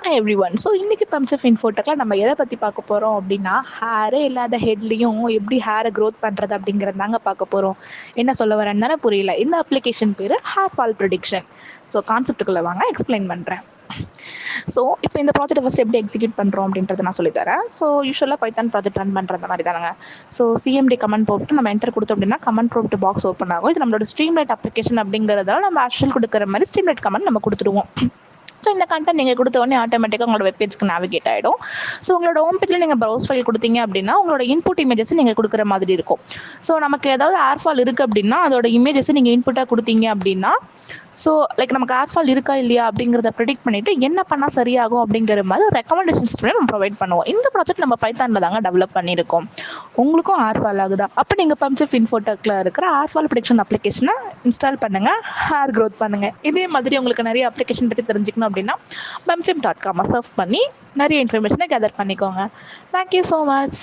Hi every one. So இன்றைக்கி பம்ப்சப் இன்ஃபோட்டெக்கில் நம்ம எதை பற்றி பார்க்க போகிறோம் அப்படின்னா, ஹேரே இல்லாத ஹெட்லேயும் எப்படி ஹேரை க்ரோத் பண்ணுறது அப்படிங்கிறது தாங்க பார்க்க போகிறோம். என்ன சொல்ல வரேன்னு தானே புரியல. இந்த அப்ளிகேஷன் பேர் ஹேர் ஃபால் ப்ரெடிக்ஷன். ஸோ கான்செப்ட்டுக்குள்ளே வாங்க, எக்ஸ்பிளைன் பண்ணுறேன். ஸோ இப்போ இந்த ப்ராஜெக்ட் ஃபஸ்ட் எப்படி எக்ஸிக்யூட் பண்ணுறோம் அப்படின்றத நான் சொல்லித்தரேன். ஸோ யூஸ்வலாக பைத்தான் ப்ராஜெக்ட் ரன் பண்ணுறது மாதிரி தானங்க. ஸோ சிஎம்டி கமெண்ட் போட்டு நம்ம என்டர் கொடுத்தோம் அப்படின்னா கமெண்ட் ப்ராம்ப்ட் பாக்ஸ் ஓப்பன் ஆகும். இது நம்மளோட ஸ்ட்ரீம்லைட் அப்ளிகேஷன் அப்படிங்கிறதால நம்ம ஆக்சுவல் கொடுக்குற மாதிரி ஸ்ட்ரீம்லைட் கமெண்ட் நம்ம கொடுத்துருவோம். ஸோ இந்த கண்டென்ட் நீங்கள் கொடுத்த உடனே ஆட்டோமேட்டிக்காக உங்களோட வெப்பேஜ்க்கு நேவிகேட் ஆகிடும். ஸோ உங்களோட ஹோம் பேஜில் நீங்கள் ப்ரௌஸ் ஃபைல் கொடுத்தீங்க அப்படின்னா உங்களோட இன்புட் இமேஜஸ் நீங்கள் கொடுக்குற மாதிரி இருக்கும். ஸோ நமக்கு ஏதாவது ஏர்ஃபால் இருக்குது அப்படின்னா அதோட இமேஜஸை நீங்கள் இன்புட்டாக கொடுத்தீங்க அப்படின்னா ஸோ லைக் நமக்கு ஏர்ஃபால் இருக்கா இல்லையா அப்படிங்கிறத ப்ரெடிக்ட் பண்ணிவிட்டு என்ன பண்ணால் சரியாகும் அப்படிங்கிற மாதிரி ஒரு ரெக்கமெண்டேஷன்ஸ் நம்ம ப்ரொவைட் பண்ணுவோம். இந்த ப்ராஜெக்ட் நம்ம பைத்தானில் தாங்க டெவலப் பண்ணியிருக்கோம். உங்களுக்கும் ஏர்ஃபால் ஆகுதா? அப்போ நீங்கள் பம்ப்சப் இன்ஃபோடெக்கில் இருக்கிற ஏர்ஃபால் ப்ரெடிக்ஷன் அப்ளிகேஷனை இன்ஸ்டால் பண்ணுங்கள், ஹேர் க்ரோத் பண்ணுங்கள். இதே மாதிரி உங்களுக்கு நிறைய அப்ளிகேஷன் பற்றி தெரிஞ்சுக்கணும் அப்படின்னா pumsip.com சர்ஃப் பண்ணி நிறைய இன்ஃபர்மேஷனை கேதர் பண்ணிக்கோங்க. Thank you so much.